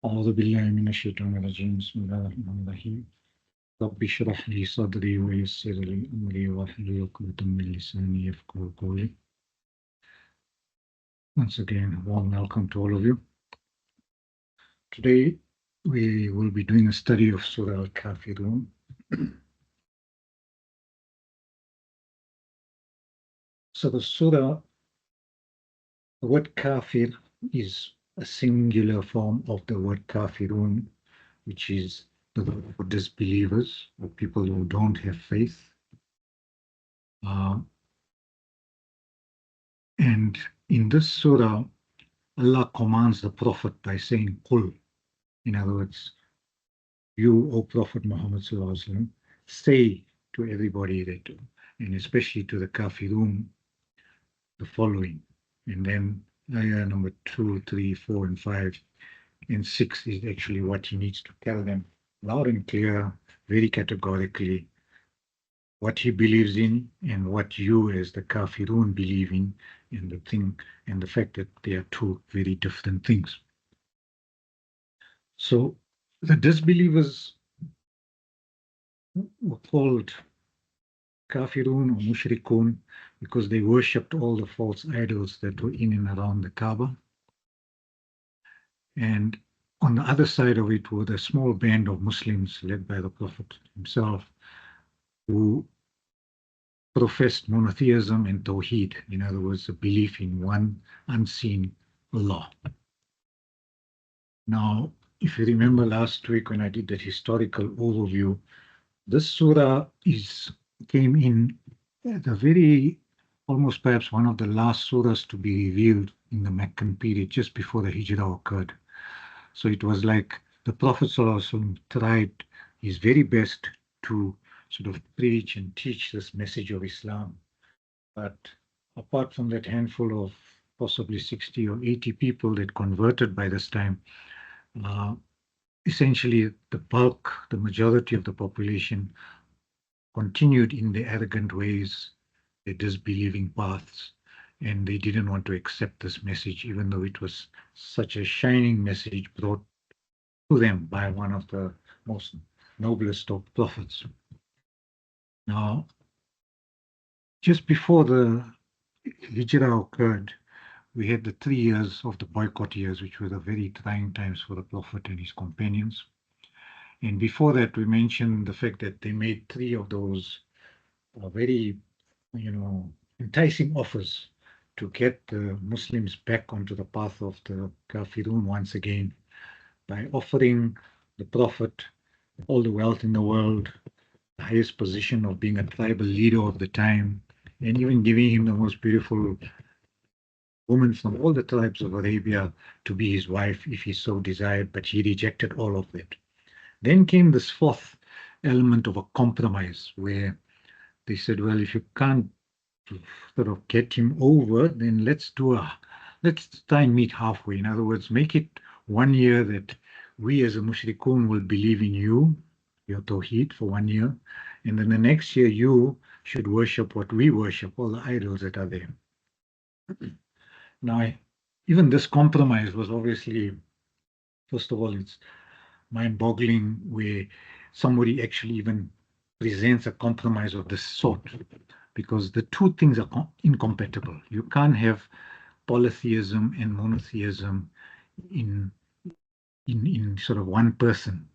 أعوذ بالله من الشيطان الرجيم بسم الله الرحمن الرحيم رب اشرح لي صدري ويسر لي أمري واحلل عقدة من لساني يفقهوا قولي. Once again, warm welcome to all of you. Today we will be doing a study of Surah al-Kaafirun. So the Surah, the word Kafir is a singular form of the word Kafirun, which is the word for disbelievers or people who don't have faith. And in this surah, Allah commands the Prophet by saying, Qul. In other words, you, O Prophet Muhammad, say to everybody that, and especially to the Kafirun, the following. And then ayah number 2, 3, 4, and 5, and 6 is actually what he needs to tell them loud and clear, very categorically, what he believes in and what you as the Kafirun believe in, and the thing and the fact that they are two very different things. So the disbelievers were called Kafirun or Mushrikun because they worshipped all the false idols that were in and around the Kaaba. And on the other side of it were the small band of Muslims led by the Prophet himself who professed monotheism and Tawheed, in other words, a belief in one unseen Allah. Now, if you remember last week when I did that historical overview, this surah came in at the very, almost perhaps one of the last surahs to be revealed in the Meccan period, just before the Hijrah occurred. So it was like the Prophet ﷺ tried his very best to sort of preach and teach this message of Islam. But apart from that handful of possibly 60 or 80 people that converted by this time, essentially the bulk, the majority of the population continued in their arrogant ways, their disbelieving paths, and they didn't want to accept this message, even though it was such a shining message brought to them by one of the most noblest of prophets. Now, just before the Hijrah occurred, we had the 3 years of the boycott years, which were the very trying times for the Prophet and his companions. And before that, we mentioned the fact that they made 3 of those very, enticing offers to get the Muslims back onto the path of the Kafirun once again by offering the Prophet all the wealth in the world, the highest position of being a tribal leader of the time, and even giving him the most beautiful woman from all the tribes of Arabia to be his wife if he so desired, but he rejected all of that. Then came this 4th element of a compromise where they said, well, if you can't sort of get him over, then let's try and meet halfway. In other words, make it 1 year that we as a mushrikun will believe in you, your tawheed, for 1 year, and then the next year you should worship what we worship, all the idols that are there. Now, even this compromise was obviously, first of all, it's mind-boggling where somebody actually even presents a compromise of this sort, because the two things are incompatible. You can't have polytheism and monotheism in sort of one person.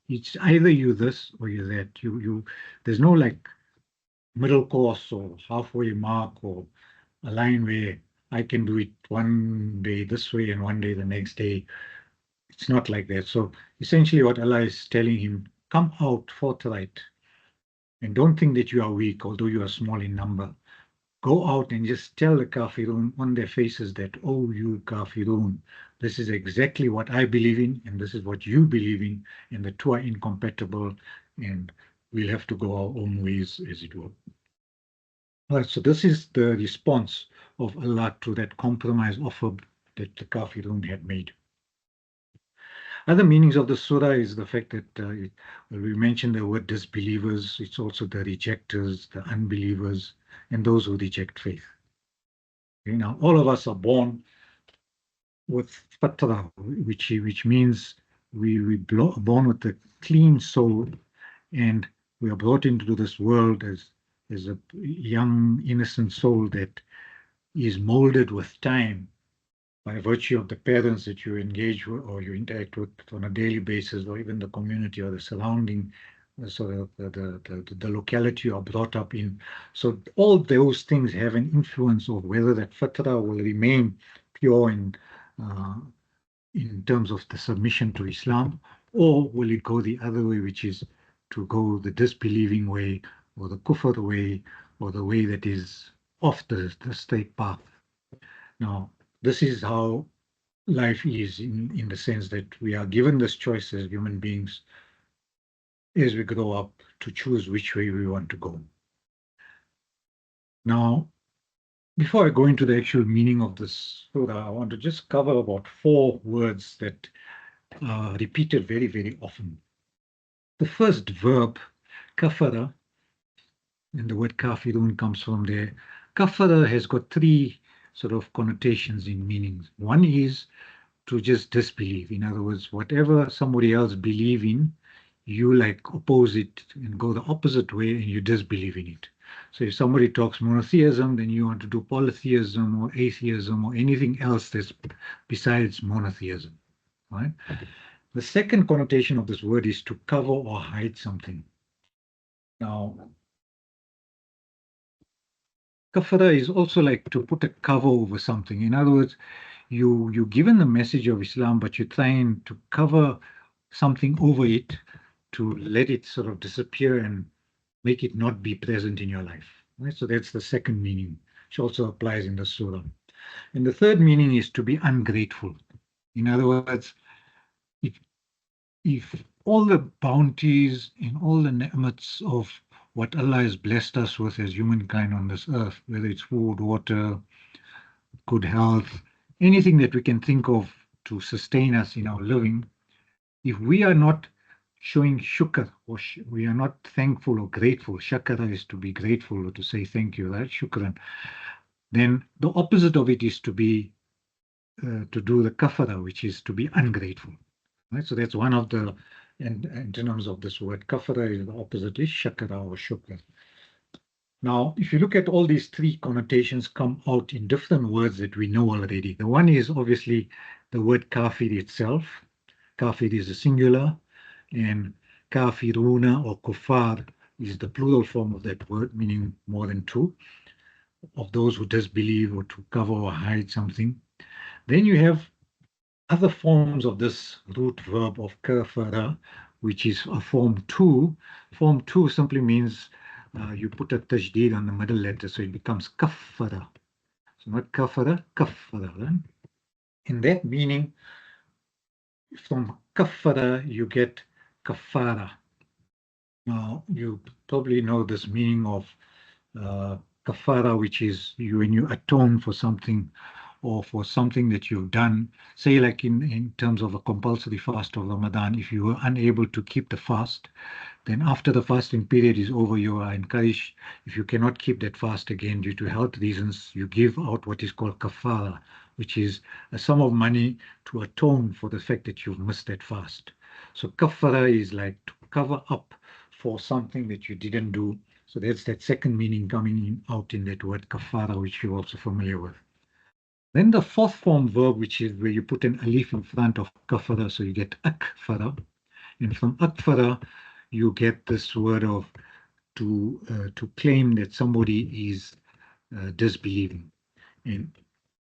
It's either you this or you that. There's no like middle course or halfway mark or a line where I can do it one day this way and one day the next day. It's not like that. So essentially what Allah is telling him, come out forthright and don't think that you are weak, although you are small in number. Go out and just tell the Kafirun on their faces that, oh, you Kafirun, this is exactly what I believe in, and this is what you believe in, and the two are incompatible, and we'll have to go our own ways, as it were. All right, so this is the response of Allah to that compromise offer that the Kafirun had made. Other meanings of the surah is the fact that we mentioned the word disbelievers, it's also the rejectors, the unbelievers, and those who reject faith. Okay, now, all of us are born with fatra, which means born with a clean soul, and we are brought into this world as a young, innocent soul that is molded with time by virtue of the parents that you engage with or you interact with on a daily basis, or even the community or the surrounding, so the locality you are brought up in. So all those things have an influence of whether that fitrah will remain pure uh, in terms of the submission to Islam, or will it go the other way, which is to go the disbelieving way, or the kufr way, or the way that is off the straight path. Now, this is how life is in the sense that we are given this choice as human beings as we grow up to choose which way we want to go. Now, before I go into the actual meaning of this surah, I want to just cover about 4 words that are repeated very, very often. The first verb, kafara, and the word kafirun comes from there. Kafara has got 3 sort of connotations in meanings. One is to just disbelieve. In other words, whatever somebody else believe in, you like oppose it and go the opposite way and you disbelieve in it. So if somebody talks monotheism, then you want to do polytheism or atheism or anything else that's besides monotheism. Right? The second connotation of this word is to cover or hide something. Now, kafara is also like to put a cover over something. In other words, you're given the message of Islam, but you're trying to cover something over it to let it sort of disappear and make it not be present in your life. Right? So that's the second meaning, which also applies in the surah. And the third meaning is to be ungrateful. In other words, if if all the bounties and all the ni'mats of what Allah has blessed us with as humankind on this earth, whether it's food, water, good health, anything that we can think of to sustain us in our living, if we are not showing shukr, or we are not thankful or grateful, shakara is to be grateful or to say thank you, right? Shukran. Then the opposite of it is to be to do the kafara, which is to be ungrateful. Right? So that's one of the antonyms of this word. Kafara is the opposite is shakara or shukr. Now, if you look at all these 3 connotations come out in different words that we know already. The one is obviously the word kafir itself. Kafir is a singular, and kafiruna or kuffar is the plural form of that word, meaning more than 2, of those who disbelieve or to cover or hide something. Then you have other forms of this root verb of kafara, which is a form 2. Form 2 simply means you put a tajdeed on the middle letter, so it becomes kaffara. So not kafara, kaffara. Right? In that meaning, from kaffara, you get kafara. Now, you probably know this meaning of kafara, which is when you atone for something or for something that you've done. Say, like in terms of a compulsory fast of Ramadan, if you were unable to keep the fast, then after the fasting period is over, you are encouraged, if you cannot keep that fast again due to health reasons, you give out what is called kafara, which is a sum of money to atone for the fact that you've missed that fast. So kafara is like to cover up for something that you didn't do. So that's that second meaning coming out in that word kafara, which you're also familiar with. Then the fourth form verb, which is where you put an alif in front of kafara, so you get akfara. And from akfara, you get this word of to claim that somebody is disbelieving. And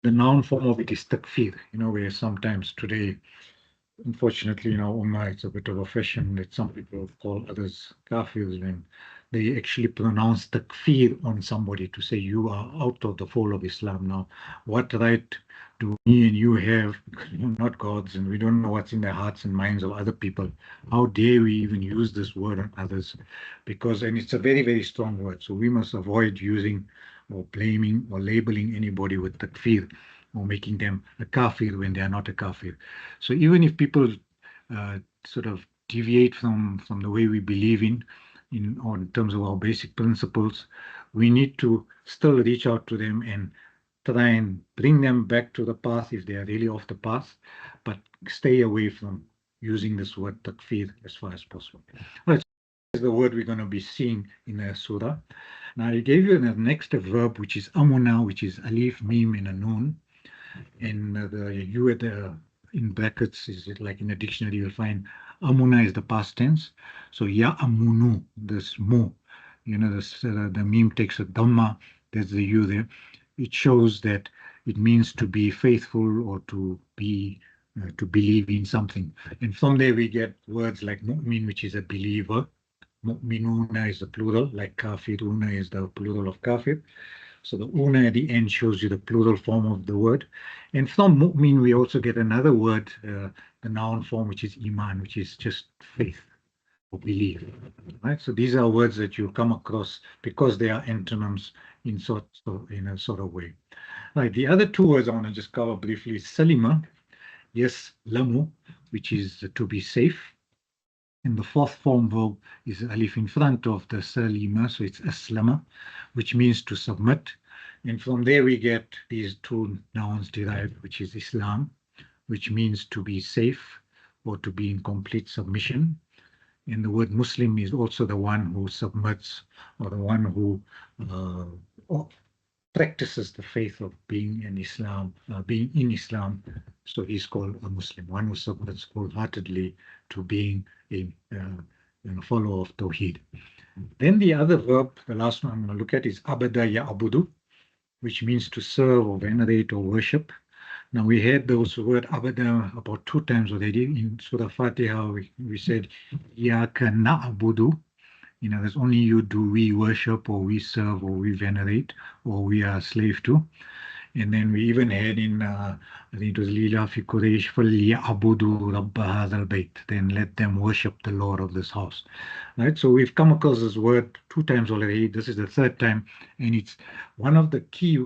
the noun form of it is takfir, where sometimes today, unfortunately, Ummah, it's a bit of a fashion that some people call others kafirs when they actually pronounce takfir on somebody to say you are out of the fold of Islam. Now, what right do me and you have? Because we're not gods and we don't know what's in the hearts and minds of other people. How dare we even use this word on others? And it's a very, very strong word. So we must avoid using or blaming or labeling anybody with takfir or making them a kafir when they are not a kafir. So even if people sort of deviate from the way we believe or in terms of our basic principles, we need to still reach out to them and try and bring them back to the path if they are really off the path, but stay away from using this word takfir as far as possible. Right, so the word we're going to be seeing in the surah. Now, I gave you the next verb, which is amuna, which is alif, mim, and a noon. And the you at the in brackets is it like in a dictionary you'll find amuna is the past tense. So ya amunu, this mo, this the meme takes a dhamma. There's the you there. It shows that it means to be faithful or to believe in something. And from there we get words like mu'min, which is a believer. Mu'minuna is the plural, like kafiruna is the plural of kafir. So the una at the end shows you the plural form of the word. And from mu'min, we also get another word, the noun form, which is iman, which is just faith or belief. Right? So these are words that you come across because they are antonyms in a sort of way. Right. The other two words I want to just cover briefly is salima, yes, lamu, which is to be safe. And the fourth form verb is alif in front of the salima, so it's aslama, which means to submit. And from there we get these two nouns derived, which is Islam, which means to be safe or to be in complete submission. And the word Muslim is also the one who submits or the one who practices the faith of being in Islam. So he's called a Muslim, one who submits wholeheartedly to being a follower of Tawheed. Then the other verb, the last one I'm going to look at is abada ya'budu, which means to serve or venerate or worship. Now we had those word abada about 2 times already. In Surah Fatiha, we said, Iyaka na'budu. There's only you do we worship or we serve or we venerate or we are a slave to. And then we even had in, I think it was Lila fi Quraysh, فَلْيَعْبُدُوا رَبَّ هَذَا الْبَيْتِ. Then let them worship the Lord of this house. Right? So we've come across this word 2 times already. This is the 3rd time. And it's one of the key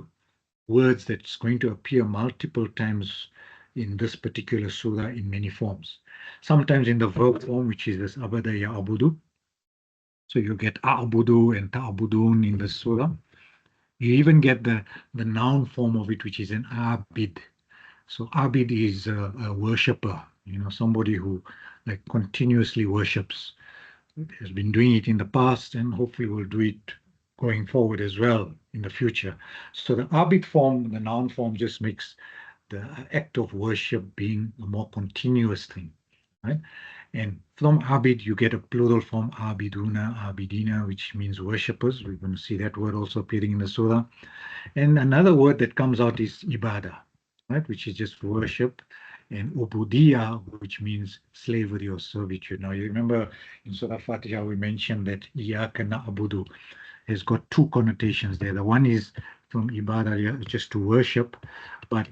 words that's going to appear multiple times in this particular surah in many forms. Sometimes in the verb form, which is this abada ya'budu. So you get a'budu and ta'budun in the surah. You even get the noun form of it, which is an abid. So abid is a worshipper, somebody who like continuously worships, has been doing it in the past and hopefully will do it going forward as well in the future. So the abid form, the noun form, just makes the act of worship being a more continuous thing, right? And from abid, you get a plural form, abiduna, abidina, which means worshippers. We're going to see that word also appearing in the surah. And another word that comes out is ibadah, right, which is just worship. And ubudiyah, which means slavery or servitude. Now, you remember in Surah Fatiha, we mentioned that iyaka na'budu has got 2 connotations there. The one is from ibadah, just to worship, but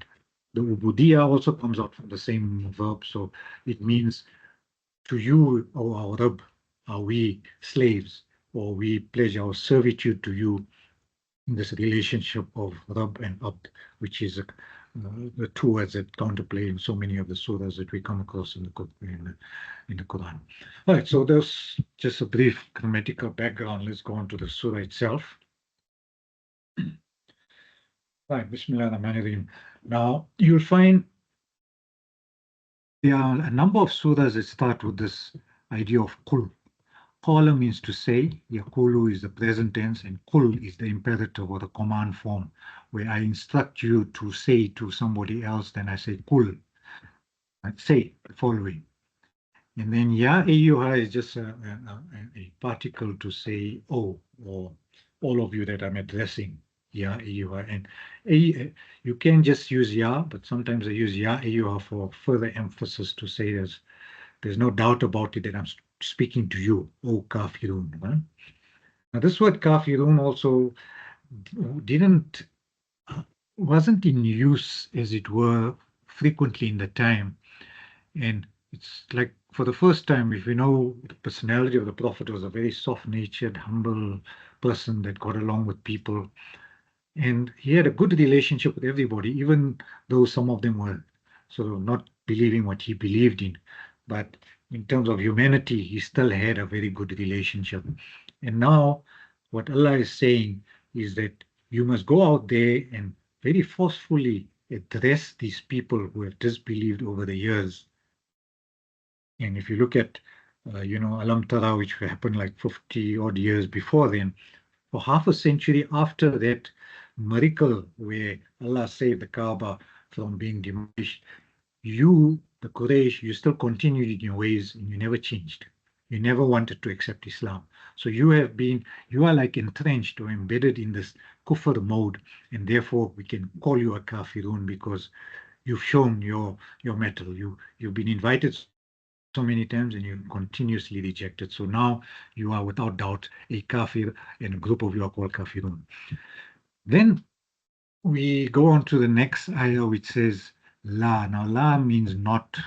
the ubudiyah also comes out from the same verb. So it means to you, O our Rabb, are we slaves, or we pledge our servitude to you in this relationship of Rabb and Abd, which is the 2 words that counterplay in so many of the surahs that we come across in the Quran. All right, so there's just a brief grammatical background. Let's go on to the surah itself. Right, Bismillah ar-Rahman ar-Rahim. Now, you'll find there are a number of surahs that start with this idea of qul. Qala means to say, yaqulu is the present tense, and qul is the imperative or the command form, where I instruct you to say to somebody else, then I say qul. I say the following. And then ya ayyuha is just a particle to say, oh, or all of you that I'm addressing, ya ayyuha. And you can just use ya, but sometimes I use ya ayyuha for further emphasis to say there's no doubt about it that I'm speaking to you, O Kafirun. Right? Now, this word Kafirun also wasn't in use, as it were, frequently in the time. And it's like for the first time, if we know the personality of the Prophet was a very soft-natured, humble person that got along with people. And he had a good relationship with everybody, even though some of them were sort of not believing what he believed in. But in terms of humanity, he still had a very good relationship. And now what Allah is saying is that you must go out there and very forcefully address these people who have disbelieved over the years. And if you look at, Alam Tara, which happened like 50 odd years before then, for half a century after that miracle where Allah saved the Kaaba from being demolished, you, the Quraysh, you still continued in your ways and you never changed. You never wanted to accept Islam. So you are like entrenched or embedded in this kufr mode, and therefore we can call you a kafirun because you've shown your mettle. You've been invited so many times and you continuously rejected. So now you are without doubt a kafir, and a group of you are called kafirun. Then we go on to the next ayah which says la. Now la means not,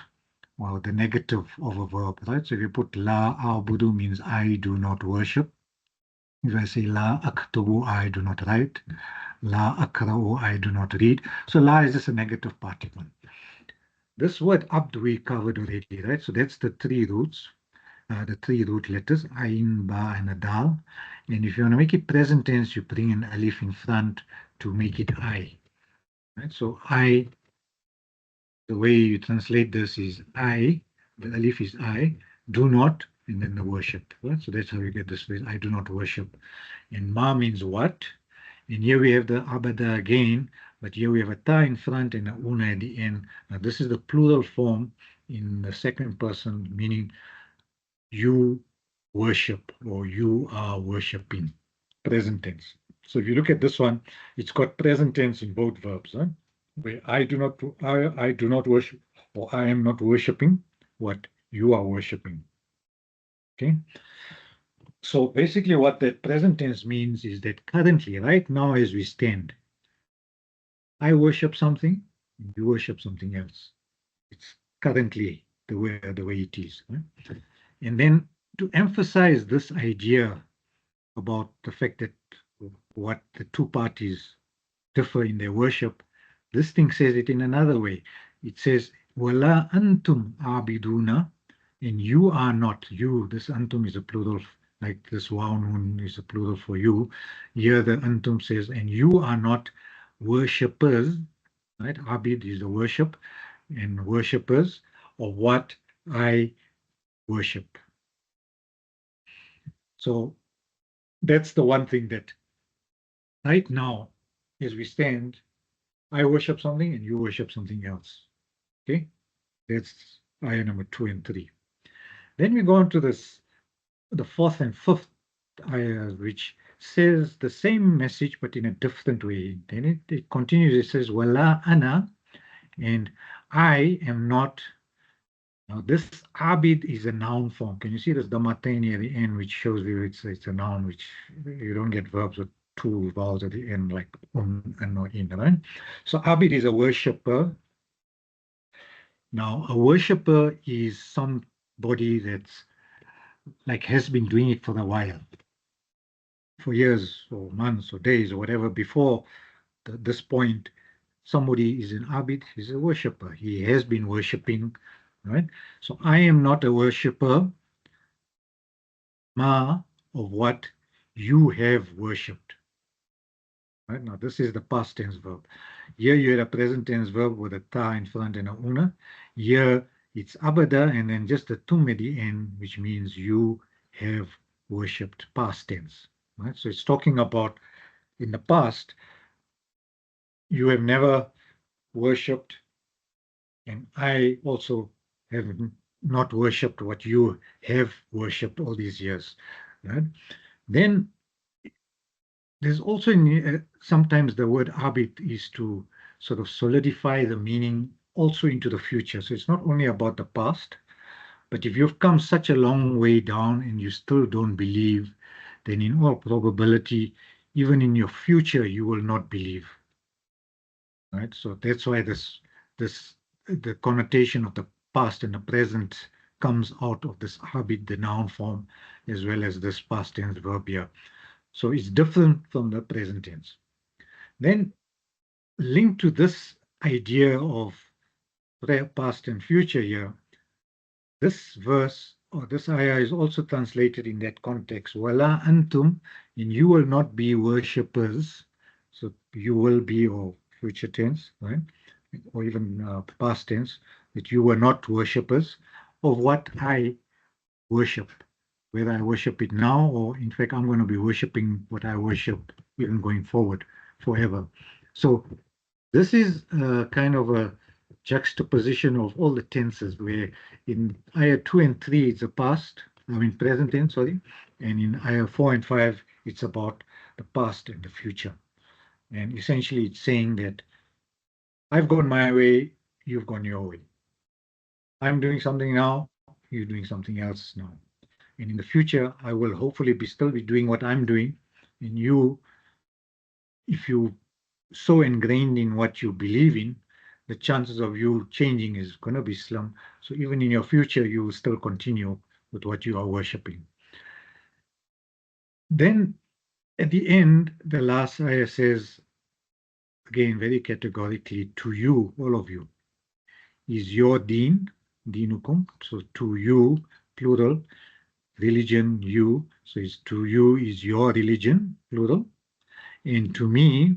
well, the negative of a verb, right? So if you put la a'budu means I do not worship. If I say la aktubu, I do not write. La akra'u, I do not read. So la is just a negative particle. This word abd we covered already, right? So that's the three roots, the three root letters, ain, ba, and a dal. And if you want to make it present tense, you bring an alif in front to make it I. Right? So I, the way you translate this is I, the alif is I, do not, and then the worship. Right? So that's how you get this phrase, I do not worship. And ma means what? And here we have the abada again, but here we have a ta in front and a una at the end. Now this is the plural form in the second person, meaning you worship or you are worshiping, present tense. So if you look at this one, it's got present tense in both verbs, huh? Where I do not worship, or I am not worshiping what you are worshiping. Okay. So basically what that present tense means is that currently, right now as we stand, I worship something, you worship something else. It's currently the way it is. Right? And then to emphasize this idea about the fact that what the two parties differ in their worship, this thing says it in another way. It says, Wala antum abiduna, and you are not. You, this antum is a plural, like this wow nun is a plural for you. Here the antum says, and you are not worshippers, right? Abid is the worship, and worshippers of what I worship. So that's the one thing that right now, as we stand, I worship something and you worship something else. Okay, that's ayah number 2 and 3. Then we go on to the fourth and fifth ayah, which says the same message but in a different way. Then it continues. It says, "Wala ana," and I am not. Now this abid is a noun form. Can you see this damatain near the end, which shows you it's a noun, which you don't get verbs with two vowels at the end like and no in, right? So abid is a worshipper. Now a worshipper is somebody that's like has been doing it for a while, for years or months or days or whatever. Before this point, somebody is an abid, he's a worshipper. He has been worshiping, right? So I am not a worshipper, ma, of what you have worshipped. Right? Now, this is the past tense verb. Here you had a present tense verb with a ta in front and a una. Here it's abada and then just a tum at the end, which means you have worshipped, past tense. Right? So it's talking about in the past, you have never worshipped, and I also have not worshipped what you have worshipped all these years. Right? Then there's also sometimes the word abid is to sort of solidify the meaning also into the future. So it's not only about the past, but if you've come such a long way down and you still don't believe, then in all probability, even in your future, you will not believe. Right? So that's why the connotation of the past and the present comes out of this abid, the noun form, as well as this past tense verb here. So it's different from the present tense. Then linked to this idea of past and future here, this verse or this ayah is also translated in that context. Wala antum, and you will not be worshippers. So you will be, or future tense, right? Or even past tense, that you were not worshippers. of what I worship, whether I worship it now or, in fact, I'm going to be worshiping what I worship even going forward forever. So this is kind of a juxtaposition of all the tenses, where in ayah 2 and 3 it's the past, I mean present tense, sorry, and in ayah 4 and 5 it's about the past and the future. And essentially it's saying that I've gone my way, you've gone your way. I'm doing something now, you're doing something else now. And in the future, I will hopefully still be doing what I'm doing. And you, if you so ingrained in what you believe in, the chances of you changing is going to be slim. So even in your future, you will still continue with what you are worshipping. Then at the end, the last ayah says, again, very categorically, to you, all of you, is your deen, dinukum. So to you, plural, religion, you. So it's to you is your religion, plural. And to me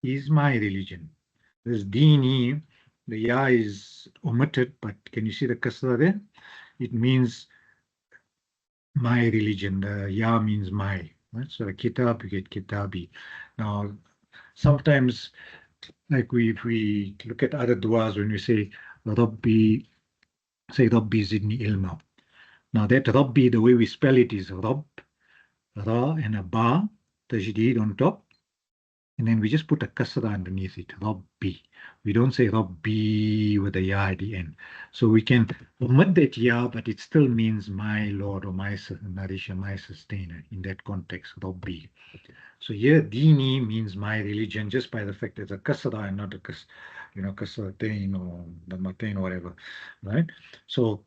is my religion. This dini, the ya is omitted, but can you see the kasra there? It means my religion. The ya means my. Right? So the kitab, you get kitabi. Now, sometimes, like if we look at other du'as, when we say Rabbi, say Rabbi zidni ilma. Now that Rabbi, the way we spell it is Rabb, Ra and a Ba, tajdeed on top. And then we just put a kasra underneath it, Rabbi. We don't say Rabbi with a ya at the end. So we can omit that ya, but it still means my Lord or my nourisher, my sustainer in that context, Rabbi. So here, dini means my religion just by the fact that it's a kasra and not a kasratain or dhammatain or whatever, right? So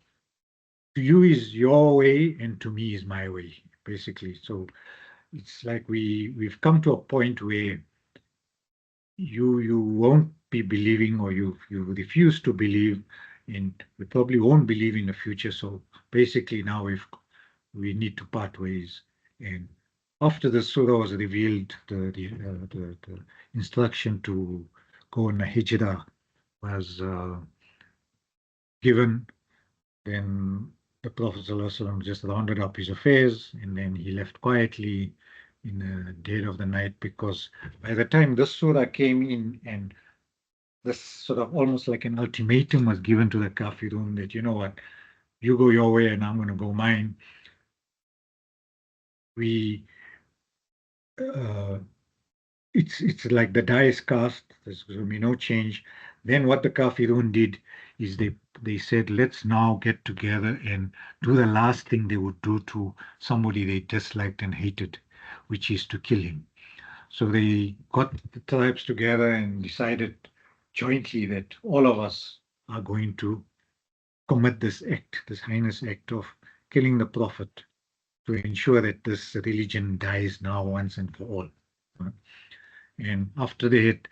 to you is your way and to me is my way, basically. So it's like we've come to a point where you won't be believing, or you refuse to believe, and we probably won't believe in the future. So basically now we need to part ways. And after the surah was revealed, the instruction to go on a hijrah was given. Then the Prophet ﷺ just rounded up his affairs, and then he left quietly in the dead of the night, because by the time this surah came in, and this sort of almost like an ultimatum was given to the Kafirun that, you know what, you go your way and I'm going to go mine. We, uh, it's like the die is cast. There's going to be no change. Then what the Kafirun did is they said, let's now get together and do the last thing they would do to somebody they disliked and hated, which is to kill him. So they got the tribes together and decided jointly that all of us are going to commit this act, this heinous act of killing the Prophet, to ensure that this religion dies now once and for all. And after they had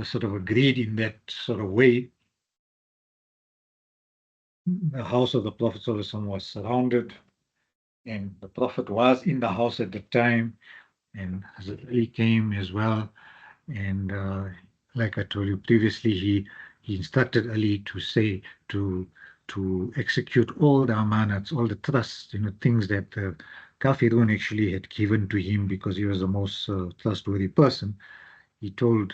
sort of agreed in that sort of way, the house of the Prophet ﷺ was surrounded, and the Prophet was in the house at the time, and Hazrat Ali came as well. And like I told you previously, he instructed Ali to say to execute all the amanats, all the trusts, things that the Kafirun actually had given to him because he was the most trustworthy person. He told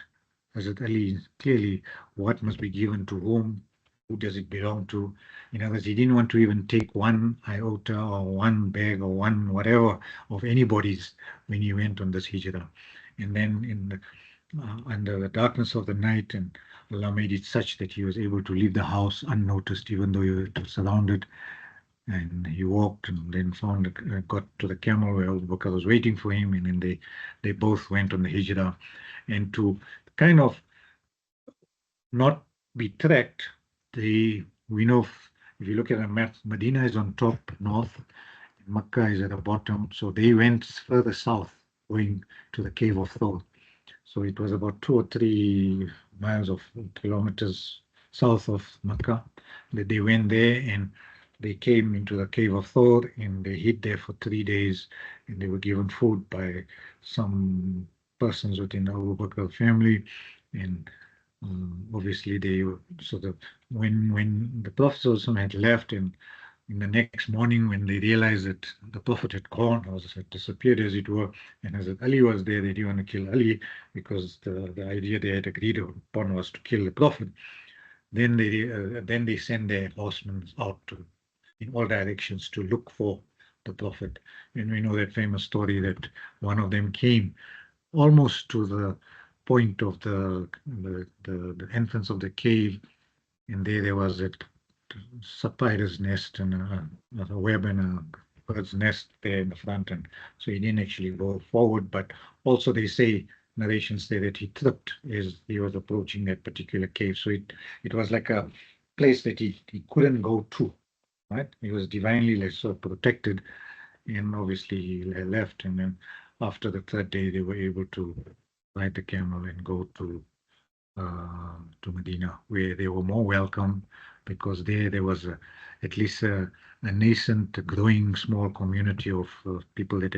Hazrat Ali clearly what must be given to whom, who does it belong to. In other words, he didn't want to even take one iota or one bag or one whatever of anybody's when he went on this hijrah. And then under the darkness of the night, and Allah made it such that he was able to leave the house unnoticed, even though he was surrounded. And he walked and then got to the camel where Abu Bakr was waiting for him, and then they both went on the hijrah. And to kind of not be tracked, we know if you look at a map, Medina is on top, north, and Mecca is at the bottom. So they went further south, going to the cave of Thor. So it was about 2 or 3 miles of kilometers south of Mecca that they went there, and they came into the cave of Thor, and they hid there for 3 days, and they were given food by some persons within the Abu Bakr family. And obviously they were sort of, when the Prophet also had left, and in the next morning, when they realized that the Prophet had gone, or had disappeared, as it were, and as Ali was there, they didn't want to kill Ali because the idea they had agreed upon was to kill the Prophet. Then they send their horsemen out in all directions to look for the Prophet. And we know that famous story that one of them came almost to the point of the entrance of the cave, and there was a spider's nest and a web and a bird's nest there in the front, and so he didn't actually go forward. But also, they say narrations say that he tripped as he was approaching that particular cave. So it was like a place that he couldn't go to. Right? He was divinely like, so protected, and obviously he left. And then after the third day, they were able to ride the camel and go to Medina, where they were more welcome because there was at least a nascent, growing small community of people that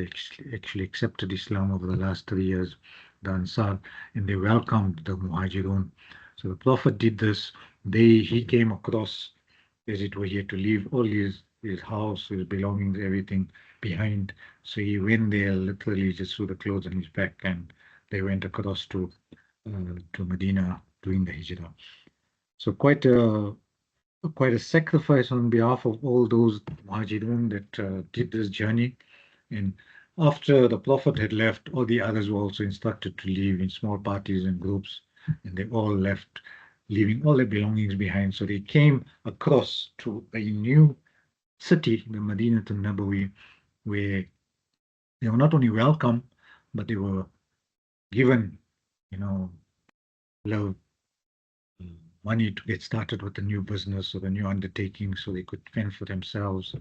actually accepted Islam over the last 3 years, the Ansar, and they welcomed the Muhajirun. So the Prophet did this. He came across, as it were, he had to leave all his house, his belongings, everything behind. So he went there literally just threw the clothes on his back, and they went across to Medina doing the hijrah. So quite a sacrifice on behalf of all those muhajirun that did this journey. And after the Prophet had left, all the others were also instructed to leave in small parties and groups, and they all left, leaving all their belongings behind. So they came across to a new city, the Medina Nabawi, where they were not only welcome, but they were given, you know, love, money to get started with a new business or a new undertaking so they could fend for themselves.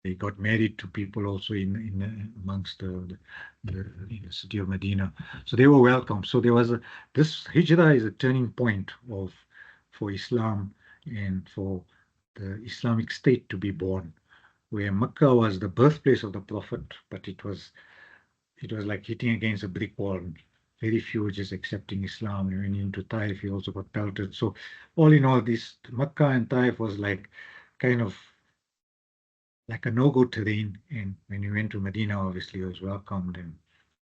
They got married to people also in amongst in the city of Medina. So they were welcome. So this hijrah is a turning point for Islam and for the Islamic State to be born, where Mecca was the birthplace of the Prophet, but it was like hitting against a brick wall. Very few were just accepting Islam. And when he went into Taif, he also got pelted. So all in all, this Mecca and Taif was like kind of like a no-go terrain. And when he went to Medina, obviously he was welcomed, and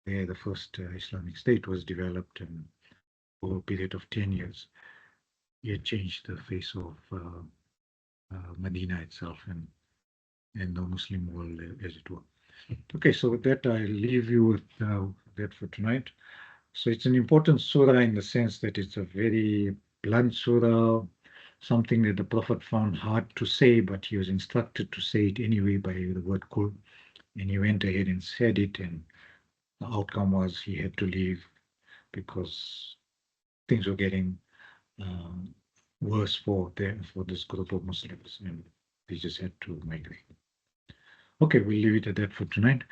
there the first Islamic State was developed, and over a period of 10 years, it changed the face of Medina itself and the Muslim world, as it were. Okay, so with that, I'll leave you with that for tonight. So it's an important surah in the sense that it's a very blunt surah, something that the Prophet found hard to say, but he was instructed to say it anyway by the word kul. And he went ahead and said it, and the outcome was he had to leave because things were getting um, worse for this group of Muslims, and they just had to migrate. Okay, we'll leave it at that for tonight.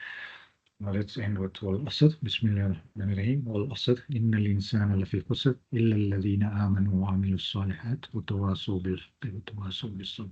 Now let's end with Al-Asr. Bismillahirrahmanirrahim. Al-Asr. Inna al-insana lafi khusr illa alladhina amanu wa amilu s-salihat wa tawasaw bil-haqqi wa tawasaw bis-sabr.